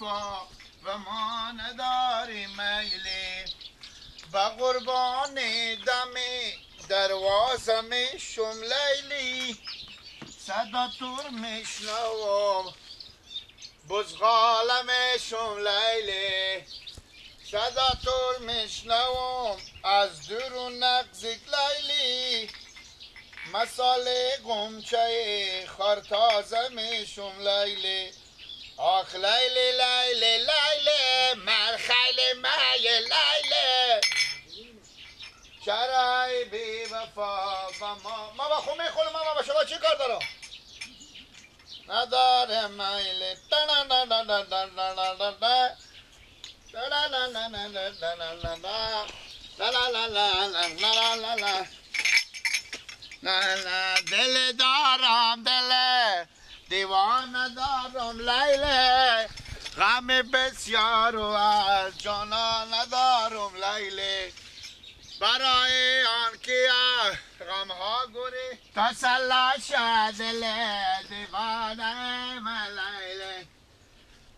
وفا و ما نداری میلی به قربان دم دروازم شم لیلی صدا تور میشنوم بزغالم شم لیلی صدا تور میشنوم از دور و نزدیک لیلی مثال قمچه خرتازه میشم لیلی آخ لیلی لیلی لیلی من خیلی مای لیلی شرای بی وفا و ما با خود میخونم ما با شما چی کار دارم نداره میلی دل دارم دل دیوانه دارم لیلی غم بسیار و از جانا ندارم لیلی برای آن که غم ها گوری تسلا شد دل دیوانه من لیلی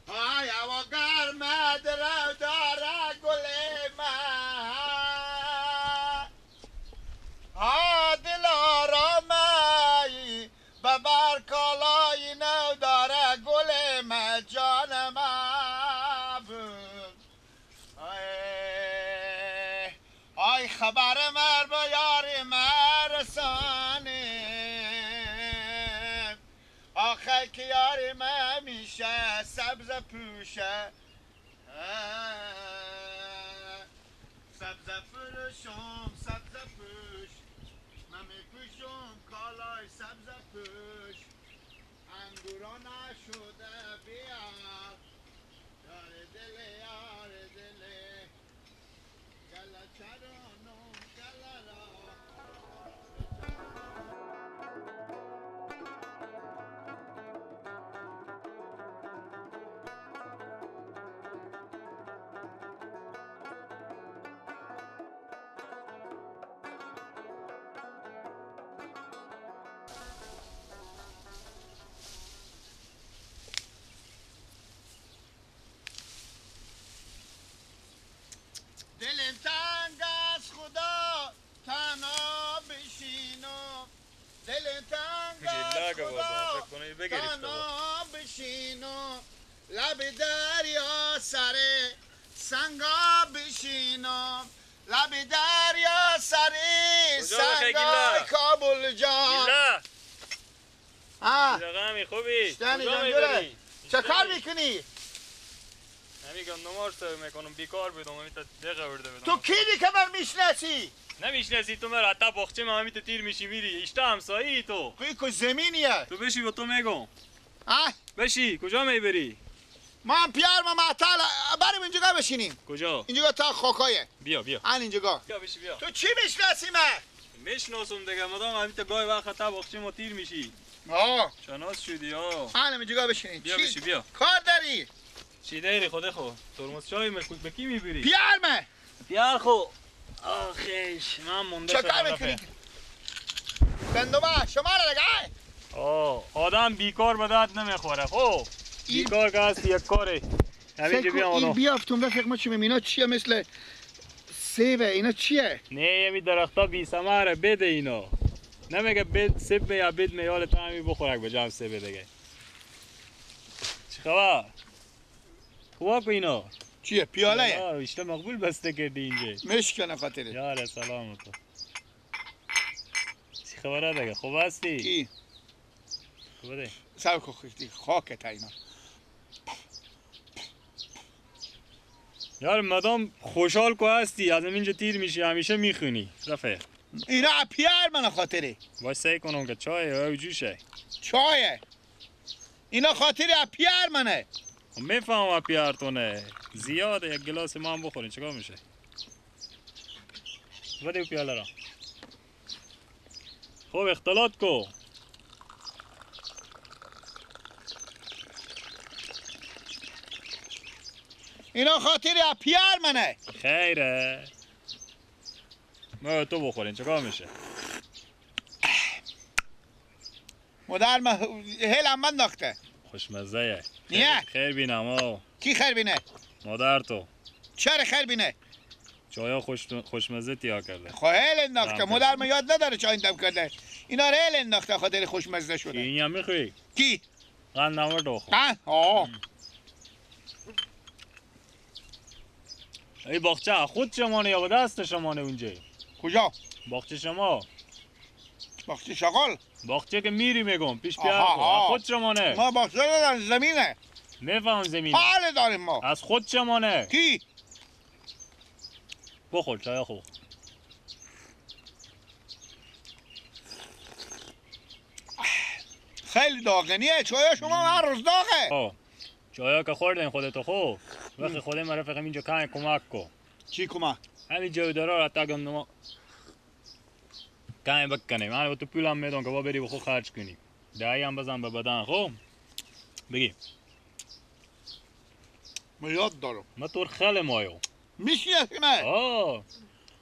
آی هوا گرم درو داره گل من ها دل آرامی ببر کالای نو داره گل من جان من بود آی خبر مر با یاری مرسانی آخه که یاری من میشه سبز پوشه سبز فروشم سبز پوش من میپوشم کالای سبز پوش انگورا نشده بیار یار دل گله چرانم گله را دلم تنگ از خدا تنها بشینم دلم تنگ از خدا تنها بشینم لب دریا سر سنگا بشینم لب دریا سر سنگا کابل جان غمی خوبی؟ کجا میبری؟ چه کار میکنی؟ نمیگم نمار سوی میکنم بیکار بودم همیتا دقیقه ورده بدم تو کی که من میشناسی؟ نمیشناسی تو مرا حتی باخچه من همیتا تیر میشی میری اشتا همسایی تو کوی کش زمینیه تو بشی با تو میگم اه؟ بشی کجا میبری؟ ما هم پیار ما معطل بریم اینجا بشینیم کجا؟ اینجا تا خاکایه بیا اینجا بیا بشی بیا تو چی میشناسی من؟ میشناسم دیگه مدام همیتا گاهی وقت حتی باخچه ما تیر میشی شناس شدی ها اینجا بشینیم بیا بشی بیا کار داری؟ چی داری خود خو ترمز چای به کی میبری؟ پیار من پیار خو آخیش من مونده چه کار میکنی؟ بندوبه شما رو لگه آدم بیکار به درد نمیخوره خب بیکار که هست یک کاره همینجا بیا این بیافتم رفیق ما چی اینا چیه مثل سیبه اینا چیه؟ نه یمی درختا بی ثمره بده اینا نمیگه بد سیب یا بد میال تعمی بخورک به جمع سیبه دیگه چی خبر؟ خواه که اینا چیه پیاله؟ اشتا مقبول بسته کردی اینجا مشکنه خاطره یاره سلام تو چی خبره دیگه خوب هستی؟ کی؟ خوبه سب خوختی خاکت اینا یار مدام خوشحال که هستی از اینجا تیر میشی همیشه میخونی رفیق اینا پیار من خاطره باید سعی کنم که چای او جوشه چایه اینا خاطره پیار منه میفهمم پیارتونه زیاده یک گلاس ما هم بخورین چکار میشه بده او پیاله را خوب اختلاط کو اینا خاطره پیار منه خیره ما تو بخورین چکار میشه مادر من هلم من ناخته خوشمزه نیه خیر بینم کی خیر بینه؟ مادر تو چرا خیر بینه؟ چایا خوشمزه تیا کرده. خب هل انداخته، رحمت مادر ما یاد نداره چای دم کرده. اینا رو هل انداخته خاطر خوشمزه شده. این هم میخوی؟ کی؟ قندم رو خو. ها؟ آه. ای باغچه خود شمانه یا با دست شمانه اونجا؟ کجا؟ باغچه شما؟ باختی شغال؟ باغچه که میری میگم پیش پیار آها. خود شمانه. ما باخته ندارم، زمینه. میفهم زمین. حال داریم ما. از خود شمانه. کی؟ بخور چای خو. خیلی داغنیه، چای شما هر روز داغه. چایا که خوردن خودتو خو. وقتی خودم مرفقم اینجا کمک کو. چی کمک؟ همین جایدارا را تا گندم کمی بکنیم. من با تو پولم میدم که با بری بخو خرج کنی. دایی هم بزن به بدن خو. بگی. ما یاد دارم. ما طور خیلی مایو. میشنیسی نه؟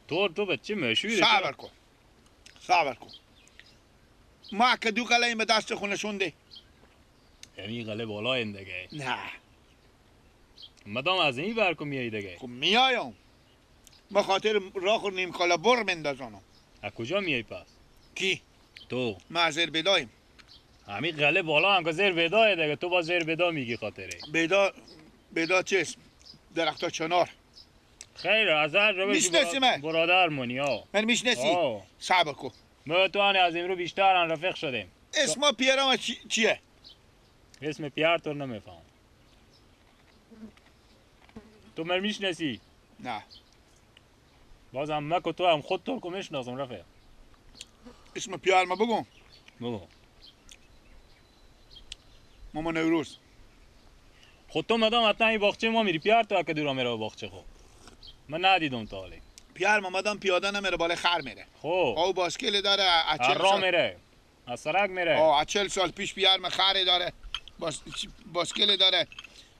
تو بچه مشوری. صبر کن. صبر کن. ما که دو قلعه به دست خونه شونده. یعنی قلعه بالا این دیگه. نه. مدام از این برکو میایی دیگه. خب میایم. ما خاطر راه خور نیم کالا بر مندازانم. از کجا میایی پس؟ کی؟ تو. ما از زیر بدایم. همین قلعه بالا هم که زیر بدایه دیگه. تو با زیر بدا میگی خاطره. بدا چیست؟ درخت چنار. خیر از هر رو میشناسیمه. برادر مونی ها. من میشناسی؟ صبر کن. ما تو از امرو بیشتر رفیق شدیم. اسم پیرم چیه؟ اسم پیار تو نمیفهم. تو من میشناسی؟ نه. بازم من که تو هم خود تو رو میشناسم رفیق. اسم پیار ما بگم. بگو. ماما نوروز. خود تو مدام حتما این باغچه ما میری پیار تو که دورا میره باغچه خو. من ندیدم تا حالی. پیار ما مدام پیاده نمیره بالا خر میره. خب. او باسکل داره. راه میره. از سرک میره. از 40 سال پیش پیار ما خر داره. باسکل داره.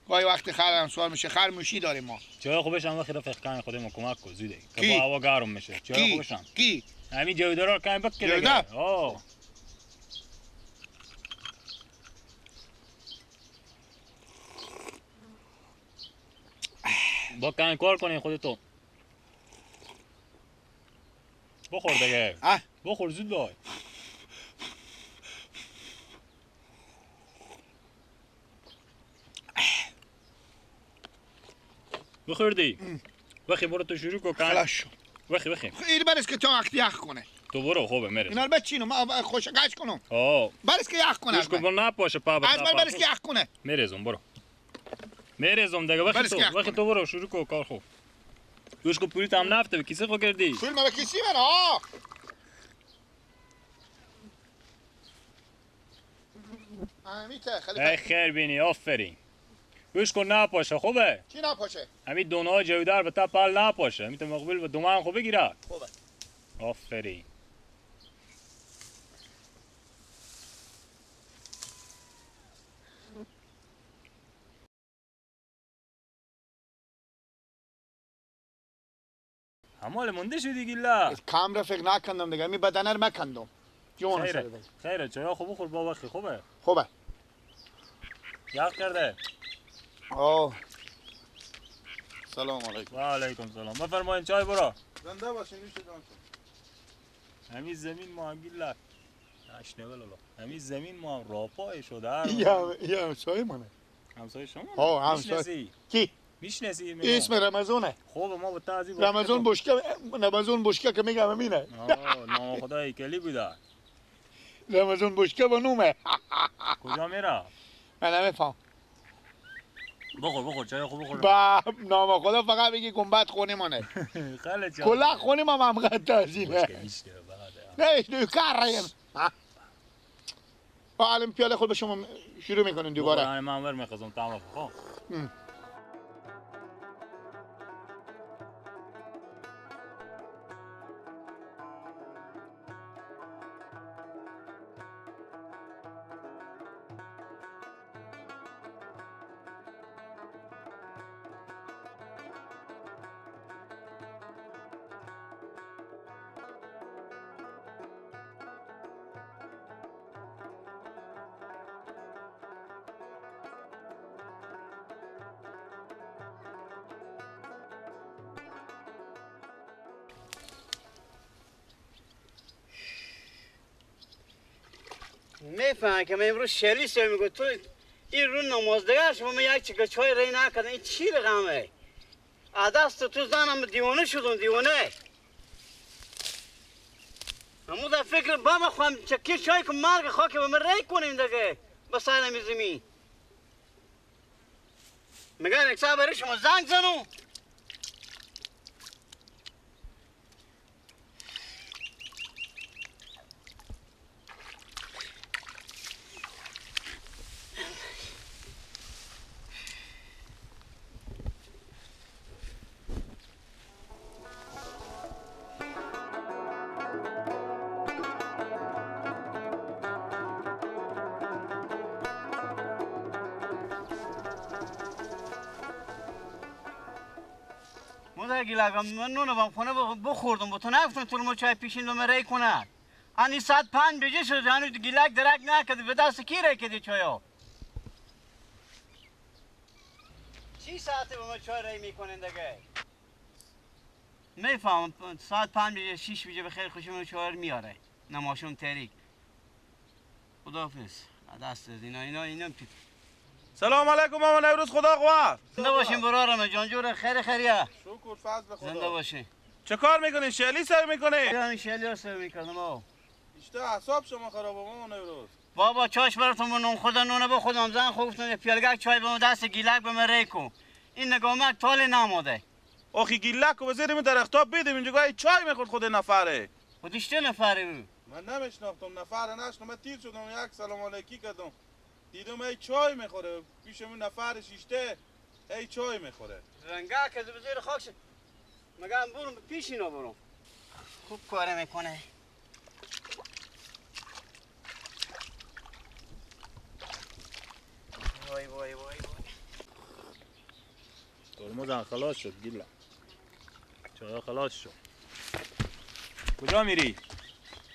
گاهی وقت خر هم سوار میشه. خر موشی داریم ما. چای خوبش هم وقتی رفیق کن خودمون کمک کو زوده. که کی؟ با هوا گرم میشه. چای خوبش هم. کی؟ همین جویدارا کم بکره. جویدار؟ با کن کار کنین خودتو. بخور دیگه. بخور زود بای. بخوردی؟ وقتی برو تو شروع کن. خلاص شو. وقتی. این برس که تا وقت یخ کنه. تو برو خوبه میره. اینا رو بچینم ما خوشگاش کنم. برس که یخ کنه. گوش کن نپاشه پا از من برس که یخ کنه. میرزم برو. میرزم دیگه وقتی تو برو شروع کن کار خوب. گوش کن پولیت هم نفته به کیسه خو کردی؟ پول ما به کیسی من ای خیر بینی آفرین. گوش کن نپاشه خوبه؟ چی نپاشه؟ همین دونهای جویدار به تا پل نپاشه. همین تو مقبل به دومان خوب بگیره. خوبه. آفرین. همال مونده شدی گیلا. کام را فکر نکندم دیگه می بدنه رو مکندم. جون خیره. خیره چای خوب بخور با وقتی خوبه. خوبه. یخ کرده. سلام علیکم. و علیکم سلام. بفرمایید چای برو. زنده باشین نوش جانتون. همین زمین ما هم گیلا. نشنه ولی همین زمین ما هم راپای شده. یا همسایه منه. همسایه شما؟ همسایه. کی؟ میشناسی؟ اسم رمضانه. خوب ما با تعذیب. رمضان بشکه که میگم همینه. نام خدای کلی بوده. رمضان بشکه و نومه. کجا میره؟ من نمیفهم. بخور چای خوب بخور. با نام خدا فقط بگی گنبد خونی منه. خیلی چای. کلا خونی ما ممقد تعظیمه. نه دو کار رایم. با المپیاد خود به شما شروع میکنیم دوباره. من ور میخوام تمام خب. میفهمم که من امروز شلی سه میگو تو این رو نمازدگاه شما من یک چکه چای رای نکردن این چی رقمه؟ عدست تو زنم دیوانه شدم دیوانه. همون در فکر با ما خواهم چکی چای که مرگ خواهی به من رای کنیم دیگه با سالمی زمین. میگن اکسا برای شما زنگ زنو. مادر گیلاگم من نونه بام خونه بخوردم با تو نفتم تو چای پیشین رو رای کند. آنی 105 بجه شد هنوز گیلاگ درک نکرده به دست کی رای کردی چایو؟ چی ساعته با ما چای رای میکنین دیگه؟ میفهمم ساعت 5 بجه 6 بجه بخیر خوشم چای میاره. نماشون تریک. خداحافظ. دست از اینا سلام علیکم ماما نوروز خدا قوت. زنده باشین برارم جان جور خیریه. شکر فضل خدا. زنده باشین. چه کار میکنین؟ شلی سر میکنین؟ همین شلی رو سر میکردم آو. بیشتر اعصاب شما خرابه ماما نوروز. بابا چاش براتون نون خدا نونه با خودم زن خوبتون پیالگک چای به دست گیلک به من ریکو. این نگامک تال نماده. آخی گیلک و بزیریم درختا بیدیم اینجا گاهی چای میخورد خود نفره. خودش چه نفره او؟ من نمیشناختم نفره نشنم من تیر شدم یک سلام علیکی کردم. دیدم ای چای میخوره پیشمون نفر شیشته ای چای میخوره. رنگا که بزیر خاکش. مگم برم پیش اینا برم. خوب کار میکنه. وای وای وای وای. ترمزم خلاص شد گیلا. چای خلاص شد. کجا میری؟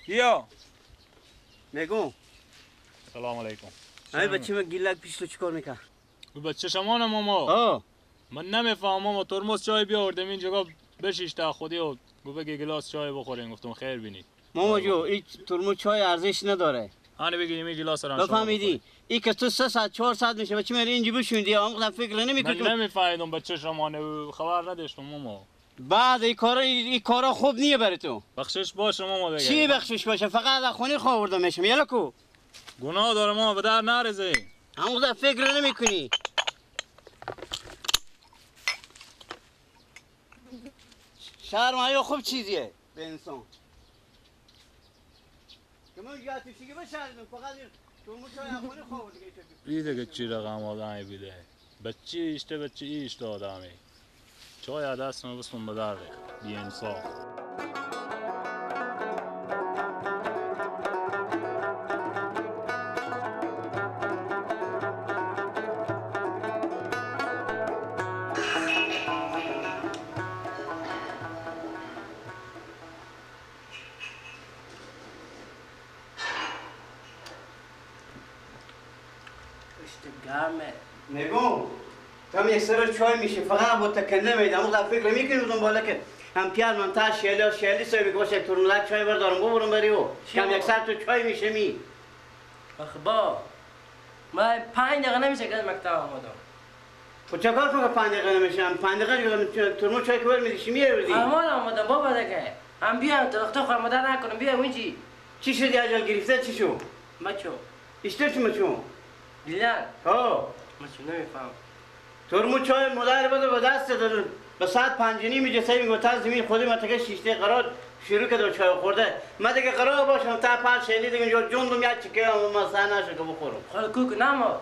بیا. نگو. سلام علیکم. ای بچه من گیلک پیش تو چیکار میکنه؟ او بچه شما نه ماما. آه. من نمیفهمم ماما ترمز چای بیاوردم اینجا بشیش تا خودی و گو بگی گلاس چای بخورین گفتم خیر بینی. ماما جو این ترمز چای ارزش نداره. هانی بگی می گلاس را بفهمیدی؟ این که تو 3 ساعت 4 ساعت میشه بچه من اینجا بشوندی آنقدر فکر نمیکنی. من نمیفهمیدم بچه شما نه خبر نداشتم ماما. بعد این کارا خوب نیه برای تو. بخشش باشه ماما دیگه. چی بخشش باشه فقط از خونی خورده میشم یلا کو. گناه داره ماما به در نرزه. همونقدر فکر نمیکنی. شرم خوب چیزیه به انسان. که من جا توشیگه بشاردم فقط تو مچای خونی خورده این دیگه چی رقم آدمی بیده. بچه ایشته بچه ایشته آدمی. چای دست ما بسون به در بی انصاف. گرمه نگو تم یک سر چای میشه فقط با تکنه میدم اون فکر میکنی بودم بالا که هم پیار من تا شیلی سوی میگه باشه تورملک چای بردارم ببرم بریو کم یک سر تو چای میشه می آخه با من 5 دقیقه نمیشه که از مکتب آمدم. خب چه کار کنم که 5 دقیقه نمیشه 5 دقیقه تورمل چای که برمیدی چی میاردی آمال آمدم بابا دیگه هم بیام تو خرمدار نکنم بیام اینجی چی شدی عجل گرفته چی شو مچو اشتر چی مچو دیلان ها مچو نمیفهم تورمل چای مدار بده به دست داد به ساعت 5 میگه سعی میگه تا زمین خودی متکه 6 دقیقه قرار شروع کرد چای خورده من دیگه قرار باشم تا 5 شیلی دیگه جوندم یک چیکه مثلا نشه که بخورم خاله کوک نمو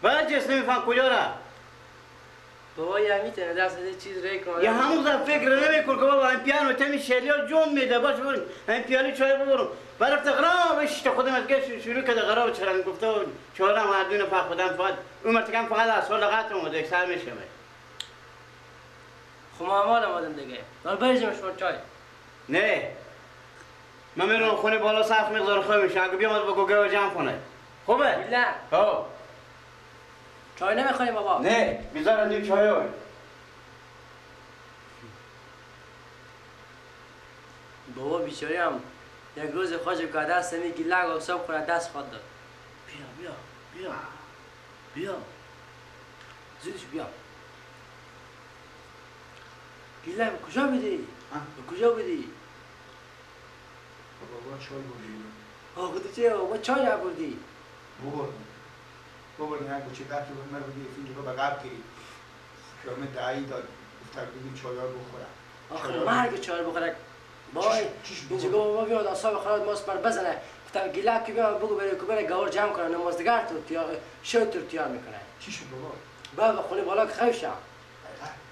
بعد چیز نمیفهم کجا را بابا یا میتونه دست از چیز ری کنه یا همون در فکر نمیکن که بابا این پیانو تمی شیلیا جون میده باش بریم این پیالی چای ببرم برفت قرابش تا خودم از گشت شروع کرده قراب چرا گفته چهارم هر دونه فقط خودم فقط اون مرتکم فقط از سال لغت اومده یک سر میشه خب آمال آمدم دیگه دار بریزمش من چای نه من میرم خونه بالا صف مقدار خواه میشه اگه بیامد با گوگه و جمع کنه خوبه؟ دیلان ها چای نمیخوایی بابا نه بیزار از این چای های بابا بیچاری هم یک روز خواهد که دست میگی لگ و حساب کنه دست خود داد بیا بیا بیا زودش بیا گیله به کجا بدی؟ به کجا بدی؟ بابا چای بردیم. آقا تو چه؟ با چای نبردی؟ بابا نه کوچه در تو من رو دیگه رو به قبل گیری. شما دعایی داد. گفتم بگیم چای ها بخورم. آخه مرگ چای بخوره. بای اینجا بابا بیاد اصاب خراد ماست بر بزنه. گفتم گیله که بیا بگو بره که بره گور جمع کنه نمازدگر تو تیار شوتر تیار میکنه. چی شد بابا؟ بابا خونه بالا که خیلی شم.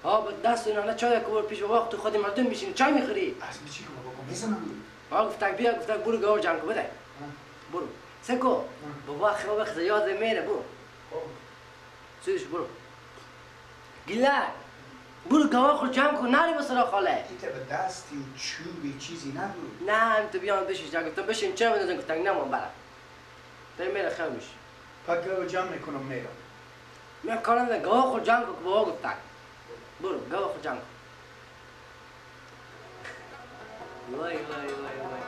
ها با دست اینا نه چای کوبر پیش بابا تو خودی مردم میشین چای میخوری. اصلا چی کنم بابا؟ بزنم. بابا گفتم بیا گفتم برو گور جمع کن بده. برو. سکو بابا خیلی وقت یاد میره برو. سویش برو. گیله برو گواه خود جمع کن نری بسرا خاله. ایتا به دستی چوبی چیزی نبود. نه تو بیان بشین جا گفتم بشین چه بندازن گفتم نمون برم. داری میره خیلی میشه. پا گواه جمع میکنم میرم. من کارم ده گواه خود جمع کن که بابا گفتم. برو گواه خود جمع کن. وای وای وای وای.